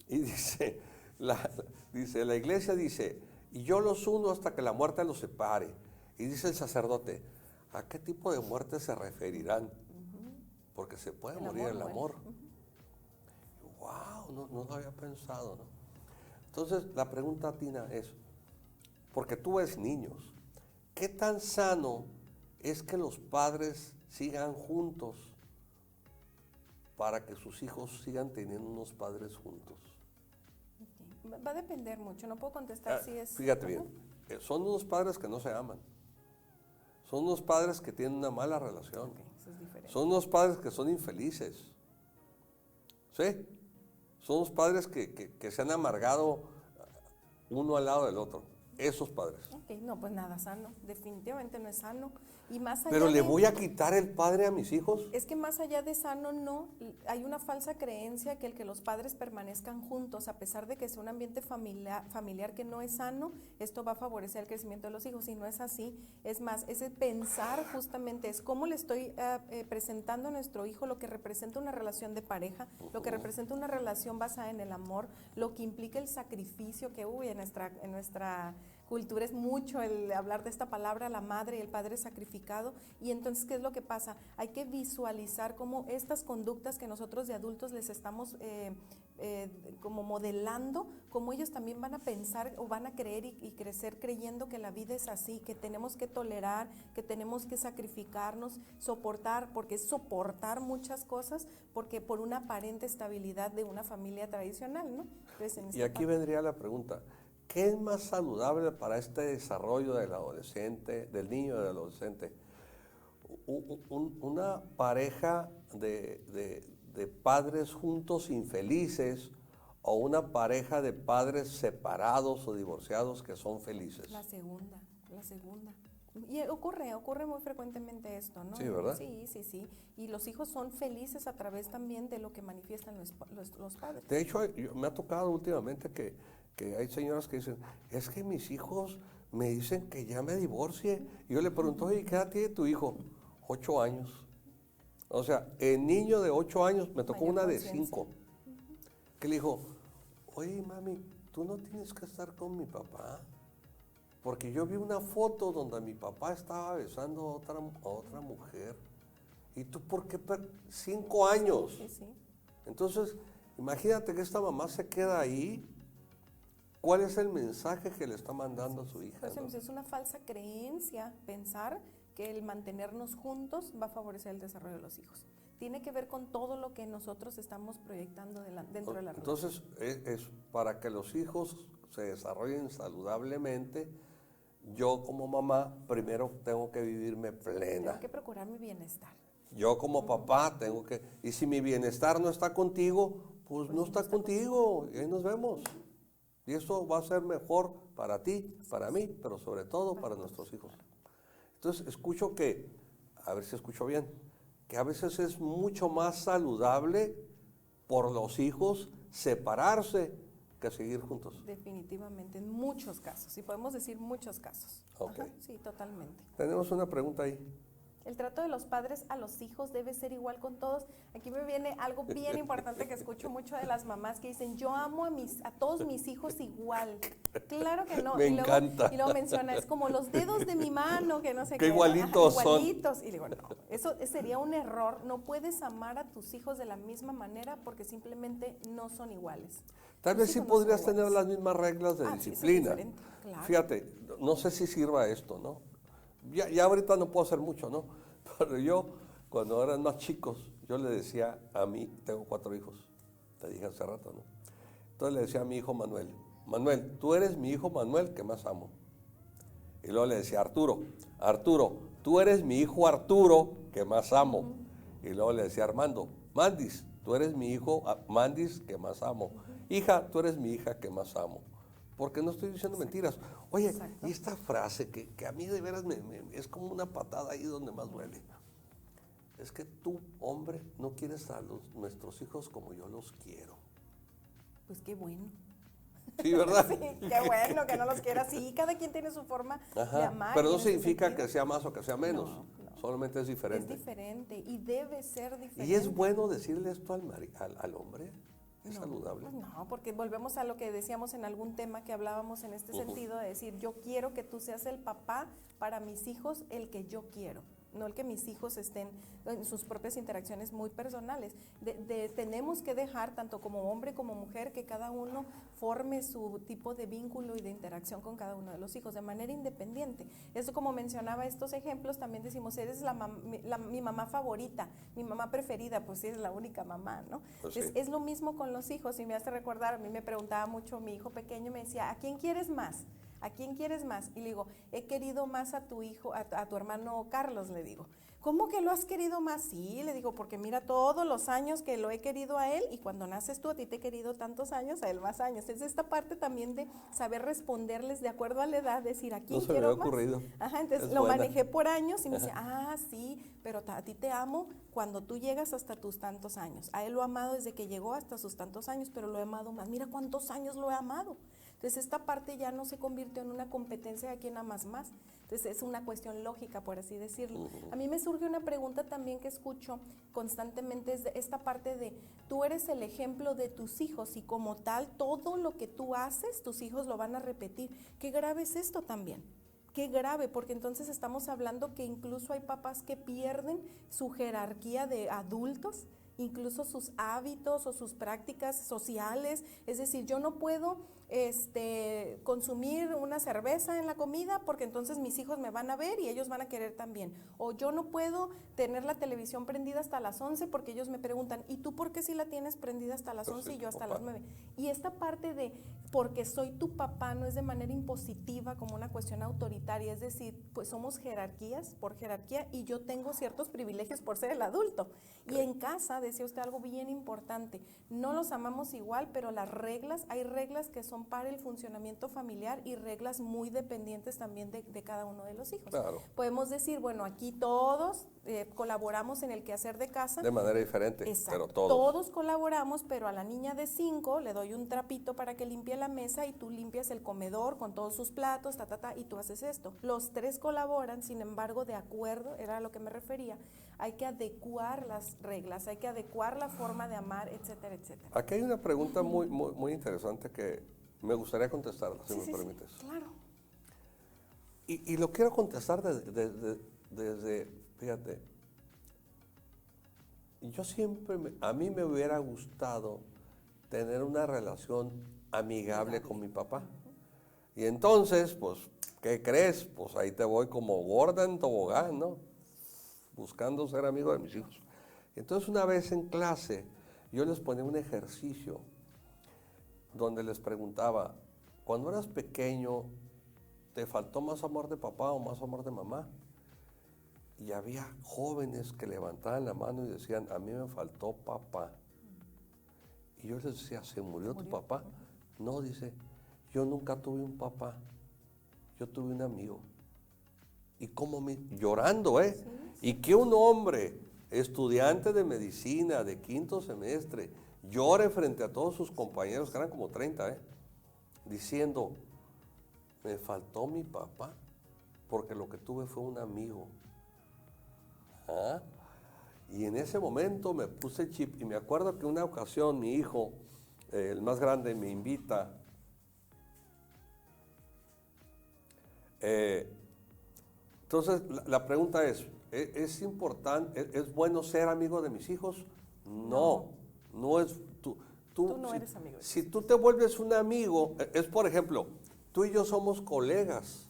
y dice, la iglesia dice, y yo los uno hasta que la muerte los separe. Y dice el sacerdote, ¿a qué tipo de muerte se referirán? Porque se puede morir el amor. wow, no lo había pensado, ¿no? Entonces, la pregunta, Tina, es, porque tú ves niños, ¿qué tan sano es que los padres sigan juntos para que sus hijos sigan teniendo unos padres juntos? Ok. Va a depender mucho, no puedo contestar si es... Fíjate bien, son unos padres que no se aman, son unos padres que tienen una mala relación, Ok, eso es diferente. son unos padres que son infelices, ¿sí? Son unos padres que se han amargado uno al lado del otro, esos padres. Ok, no, pues nada sano, definitivamente no es sano. Y más allá Pero le de- voy a quitar el padre a mis hijos. Es que más allá de sano, no, hay una falsa creencia que el que los padres permanezcan juntos, a pesar de que sea un ambiente familiar que no es sano, esto va a favorecer el crecimiento de los hijos, y no es así. Es más, ese pensar justamente es cómo le estoy presentando a nuestro hijo lo que representa una relación de pareja, lo que representa una relación basada en el amor, lo que implica el sacrificio, que en nuestra cultura es mucho el hablar de esta palabra, la madre y el padre sacrificado. Y entonces, ¿qué es lo que pasa? Hay que visualizar cómo estas conductas que nosotros de adultos les estamos como modelando, cómo ellos también van a pensar o van a creer y crecer creyendo que la vida es así, que tenemos que tolerar, que tenemos que sacrificarnos, soportar, porque es soportar muchas cosas, porque por una aparente estabilidad de una familia tradicional, ¿no? Entonces, en Y esta aquí parte- vendría la pregunta, ¿qué es más saludable para este desarrollo del adolescente, del niño y del adolescente? Una pareja de padres juntos infelices o una pareja de padres separados o divorciados que son felices. La segunda, la segunda. Y ocurre muy frecuentemente esto, ¿no? Sí, ¿verdad? Sí. Y los hijos son felices a través también de lo que manifiestan los padres. De hecho, me ha tocado últimamente que hay señoras que dicen, es que mis hijos me dicen que ya me divorcie. Y yo le pregunto, oye, ¿qué edad tiene tu hijo? 8 años. O sea, el niño de 8 años, me tocó Mayor una de conciencia. 5, que le dijo, oye, mami, tú no tienes que estar con mi papá, porque yo vi una foto donde mi papá estaba besando a otra mujer. ¿Y tú por qué? 5 años. Sí. Entonces, imagínate que esta mamá se queda ahí. ¿Cuál es el mensaje que le está mandando a su hija? Por eso ¿no? es una falsa creencia pensar que el mantenernos juntos va a favorecer el desarrollo de los hijos. Tiene que ver con todo lo que nosotros estamos proyectando dentro de la relación. Entonces, es para que los hijos se desarrollen saludablemente, yo como mamá primero tengo que vivirme plena. Tengo que procurar mi bienestar. Yo como papá tengo que... Y si mi bienestar no está contigo, pues no está contigo. Y ahí nos vemos. Y eso va a ser mejor para ti, para mí, pero sobre todo para nuestros hijos. Entonces, escucho que, a ver si escucho bien, que a veces es mucho más saludable por los hijos separarse que seguir juntos. Definitivamente, en muchos casos, y podemos decir muchos casos. Ok. Ajá, sí, totalmente. Tenemos una pregunta ahí. El trato de los padres a los hijos debe ser igual con todos. Aquí me viene algo bien importante que escucho mucho de las mamás que dicen, yo amo a todos mis hijos igual. Claro que no. Me y luego, encanta. Y luego menciona, es como los dedos de mi mano, que no sé Qué qué. igualitos Ajá, son. igualitos. Y digo, no, eso sería un error. No puedes amar a tus hijos de la misma manera porque simplemente no son iguales. Tal Tus vez sí hijos no son podrías tener iguales. las mismas reglas de Ah, sí, eso es disciplina. diferente, claro. Fíjate, no sé si sirva esto, ¿no? Ya ahorita no puedo hacer mucho, ¿no? Pero yo, cuando eran más chicos, yo le decía a mí, tengo 4 hijos, te dije hace rato, ¿no? Entonces le decía a mi hijo Manuel, Manuel, tú eres mi hijo Manuel que más amo. Y luego le decía Arturo, Arturo, tú eres mi hijo Arturo que más amo. Y luego le decía Armando, Mandis, tú eres mi hijo Mandis que más amo. Hija, tú eres mi hija que más amo. Porque no estoy diciendo mentiras. Oye, Exacto. y esta frase que a mí de veras es como una patada ahí donde más duele. Es que tú, hombre, no quieres a nuestros hijos como yo los quiero. Pues qué bueno. Sí, ¿verdad? Sí, qué bueno que no los quiera así. Cada quien tiene su forma de Ajá. amar. Pero y no en ese significa sentido, que sea más o que sea menos. No. Solamente es es diferente. diferente y debe ser diferente. ¿Y es bueno decirle esto al hombre? ¿Es No, saludable? pues no, porque volvemos a lo que decíamos en algún tema que hablábamos en este sentido, de decir, yo quiero que tú seas el papá para mis hijos, el que yo quiero. no el que mis hijos estén en sus propias interacciones muy personales. Tenemos que dejar, tanto como hombre como mujer, que cada uno forme su tipo de vínculo y de interacción con cada uno de los hijos de manera independiente. Eso, como mencionaba estos ejemplos, también decimos, eres mi mamá favorita, mi mamá preferida, pues sí, es la única mamá, ¿no? Pues Entonces, sí. es lo mismo con los hijos, y me hace recordar, a mí me preguntaba mucho mi hijo pequeño, me decía, ¿a quién quieres más? ¿A quién quieres más? Y le digo, he querido más a tu hijo, a tu hermano Carlos, le digo. ¿Cómo que lo has querido más? Sí, le digo, porque mira todos los años que lo he querido a él, y cuando naces tú, a ti te he querido tantos años, a él más años. Es esta parte también de saber responderles de acuerdo a la edad, decir, ¿a quién No se me quiero había más? ocurrido. Ajá, entonces Es lo buena. manejé por años y me dice, sí, pero a ti te amo cuando tú llegas hasta tus tantos años. A él lo he amado desde que llegó hasta sus tantos años, pero lo he amado más. Mira cuántos años lo he amado. Entonces esta parte ya no se convirtió en una competencia de quién amas más. Entonces es una cuestión lógica, por así decirlo. A mí me surge una pregunta también que escucho constantemente, es esta parte de, tú eres el ejemplo de tus hijos y como tal, todo lo que tú haces, tus hijos lo van a repetir. Qué grave es esto también. Qué grave, porque entonces estamos hablando que incluso hay papás que pierden su jerarquía de adultos, incluso sus hábitos o sus prácticas sociales. Es decir, yo no puedo consumir una cerveza en la comida porque entonces mis hijos me van a ver y ellos van a querer también. O yo no puedo tener la televisión prendida hasta las 11 porque ellos me preguntan, ¿y tú por qué si la tienes prendida hasta las 11 y yo hasta las 9? Y esta parte de, porque soy tu papá, no es de manera impositiva como una cuestión autoritaria, es decir, pues somos jerarquías por jerarquía y yo tengo ciertos privilegios por ser el adulto. Y en casa, decía usted algo bien importante, no los amamos igual, pero las reglas, hay reglas que son para el funcionamiento familiar y reglas muy dependientes también de cada uno de los hijos. Claro. Podemos decir, bueno, aquí todos colaboramos en el quehacer de casa. De manera diferente, Exacto. pero todos. Todos colaboramos, pero a la niña de 5 le doy un trapito para que limpie la mesa y tú limpias el comedor con todos sus platos, y tú haces esto. Los 3 colaboran, sin embargo, de acuerdo, era a lo que me refería, hay que adecuar las reglas, hay que adecuar la forma de amar, etcétera, etcétera. Aquí hay una pregunta muy interesante que me gustaría contestarla, si me permites. Sí, claro. Y lo quiero contestar desde, fíjate, yo siempre, a mí me hubiera gustado tener una relación amigable con mi papá. Y entonces, pues, ¿qué crees? Pues ahí te voy como gorda en tobogán, ¿no? Buscando ser amigo de mis hijos. Entonces una vez en clase, yo les ponía un ejercicio donde les preguntaba, cuando eras pequeño, ¿te faltó más amor de papá o más amor de mamá? Y había jóvenes que levantaban la mano y decían, a mí me faltó papá. Y yo les decía, ¿se murió tu papá? No, dice, yo nunca tuve un papá, yo tuve un amigo. Y como llorando, ¿eh? Sí, sí. Y que un hombre, estudiante de medicina de 5º semestre, llore frente a todos sus compañeros, que eran como 30, diciendo, me faltó mi papá, porque lo que tuve fue un amigo. ¿Ah? Y en ese momento me puse chip, y me acuerdo que una ocasión mi hijo, el más grande, me invita. Entonces, la pregunta ¿es importante, es bueno ser amigo de mis hijos? No es, tú no eres amigo. Si tú te vuelves un amigo, es por ejemplo, tú y yo somos colegas,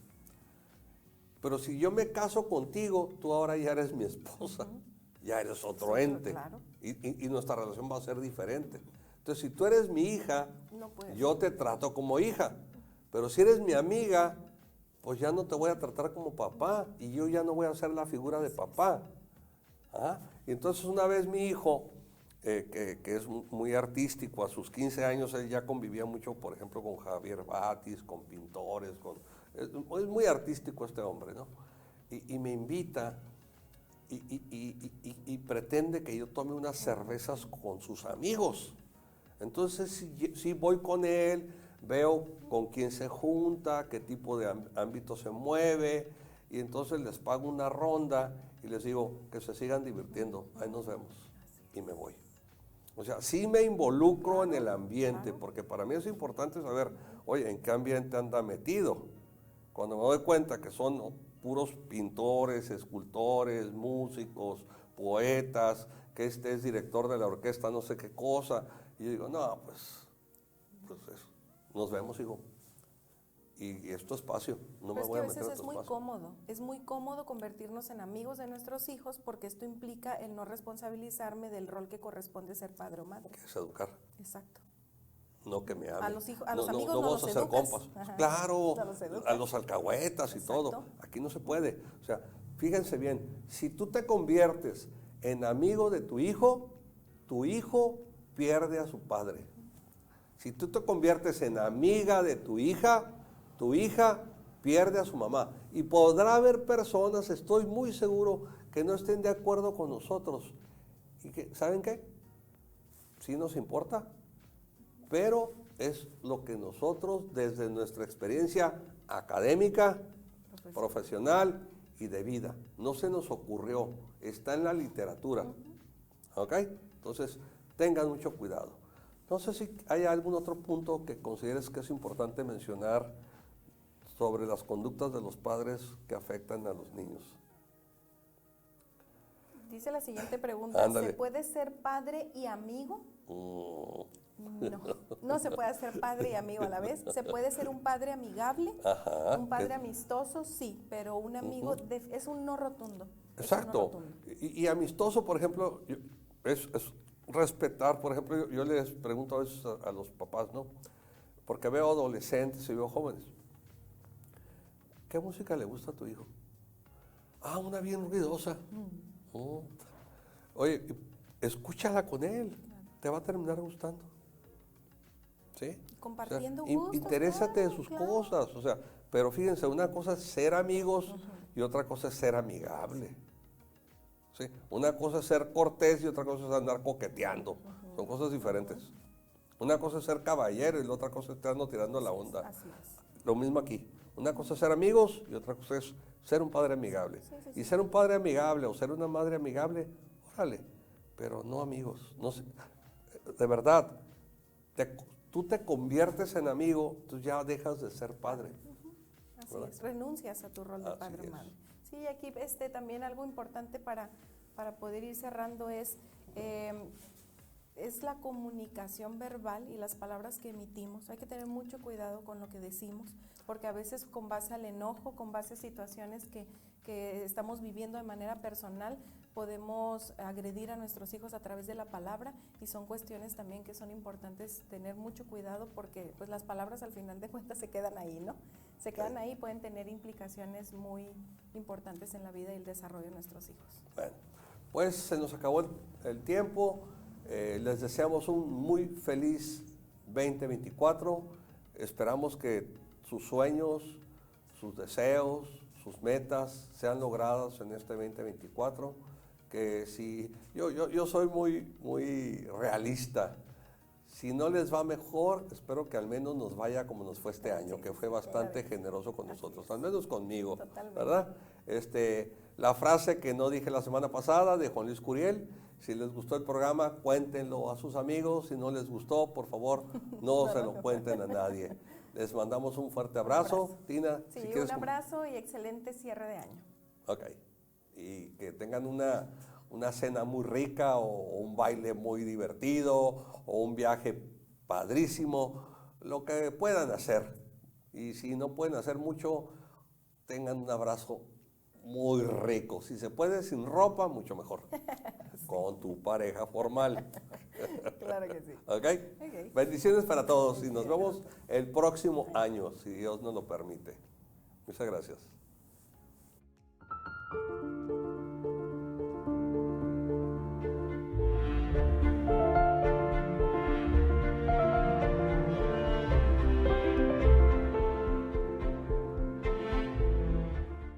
pero si yo me caso contigo, tú ahora ya eres mi esposa, ya eres otro ente, claro. y nuestra relación va a ser diferente. Entonces, si tú eres mi hija, No yo te trato como hija, pero si eres mi amiga, pues ya no te voy a tratar como papá y yo ya no voy a ser la figura de papá. ¿Ah? Y entonces una vez mi hijo, que es muy artístico, a sus 15 años él ya convivía mucho, por ejemplo, con Javier Batis, con pintores, es muy artístico este hombre, ¿no? Y me invita y pretende que yo tome unas cervezas con sus amigos. Entonces si voy con él, veo con quién se junta, qué tipo de ámbito se mueve, y entonces les pago una ronda y les digo que se sigan divirtiendo, ahí nos vemos, y me voy. O sea, sí me involucro en el ambiente, porque para mí es importante saber, oye, ¿en qué ambiente anda metido? Cuando me doy cuenta que son puros pintores, escultores, músicos, poetas, que este es director de la orquesta, no sé qué cosa. Y yo digo, no, pues eso. Nos vemos, hijo. Y es tu espacio, no me Pero es voy que a a meter veces en es tu muy espacio. cómodo, es muy cómodo convertirnos en amigos de nuestros hijos porque esto implica el no responsabilizarme del rol que corresponde ser padre o madre. Que es educar, Exacto. no que me A amen. los hijos, a los amigos no no vamos los a ser educas. compas. Ajá. Claro, No los educas. a los alcahuetas y Exacto. todo. Aquí no se puede. O sea, fíjense bien, si tú te conviertes en amigo de tu hijo pierde a su padre. Si tú te conviertes en amiga de tu hija pierde a su mamá. Y podrá haber personas, estoy muy seguro, que no estén de acuerdo con nosotros. Y que, ¿saben qué? Sí nos importa, pero es lo que nosotros, desde nuestra experiencia académica, profesional y de vida, no se nos ocurrió, está en la literatura. ¿Ok? Entonces, tengan mucho cuidado. No sé si hay algún otro punto que consideres que es importante mencionar sobre las conductas de los padres que afectan a los niños. Dice la siguiente pregunta, Ándale. ¿se puede ser padre y amigo? Mm, No, no se puede ser padre y amigo a la vez. ¿Se puede ser un padre amigable? Ajá. Un padre amistoso, sí, pero un amigo es un no rotundo. Es un no Exacto. rotundo. Y amistoso, por ejemplo, es respetar, por ejemplo, yo les pregunto a veces a los papás, ¿no? Porque veo adolescentes y veo jóvenes. ¿Qué música le gusta a tu hijo? Ah, una bien ruidosa. Oye, escúchala con él, te va a terminar gustando. ¿Sí? Compartiendo O sea, gustos. interésate de claro, sus claro. cosas, o sea, pero fíjense, una cosa es ser amigos y otra cosa es ser amigable. ¿Sí? Una cosa es ser cortés y otra cosa es andar coqueteando. Son cosas diferentes. Una cosa es ser caballero y la otra cosa es estarnos tirando la onda. Así es. Lo mismo aquí. Una cosa es ser amigos y otra cosa es ser un padre amigable. Sí, sí, Y sí. ser un padre amigable o ser una madre amigable, órale, pero no amigos. No sé. De verdad, tú te conviertes en amigo, tú ya dejas de ser padre. Así ¿verdad? es, renuncias a tu rol de Así padre o es. madre. Sí, aquí también algo importante para poder ir cerrando es la comunicación verbal y las palabras que emitimos. Hay que tener mucho cuidado con lo que decimos, porque a veces con base al enojo, con base a situaciones que estamos viviendo de manera personal, podemos agredir a nuestros hijos a través de la palabra, y son cuestiones también que son importantes tener mucho cuidado, porque pues las palabras al final de cuentas se quedan ahí, ¿no? Se quedan ahí y pueden tener implicaciones muy importantes en la vida y el desarrollo de nuestros hijos. Bueno, pues se nos acabó el tiempo. Les deseamos un muy feliz 2024. Esperamos que sus sueños, sus deseos, sus metas sean logradas en este 2024. Que si yo soy muy realista. Si no les va mejor, espero que al menos nos vaya como nos fue este año, que fue bastante generoso con nosotros, al menos conmigo, Totalmente. ¿verdad? La frase que no dije la semana pasada de Juan Luis Curiel: si les gustó el programa, cuéntenlo a sus amigos; si no les gustó, por favor, no se lo cuenten a nadie. Les mandamos un fuerte abrazo. Tina, Sí, si quieres... un abrazo y excelente cierre de año. Ok. Y que tengan una cena muy rica, o un baile muy divertido, o un viaje padrísimo, lo que puedan hacer. Y si no pueden hacer mucho, tengan un abrazo muy rico. Si se puede sin ropa, mucho mejor. Con tu pareja formal. Claro que sí. ¿Ok? Ok. Bendiciones para todos y nos vemos el próximo año, si Dios nos lo permite. Muchas gracias.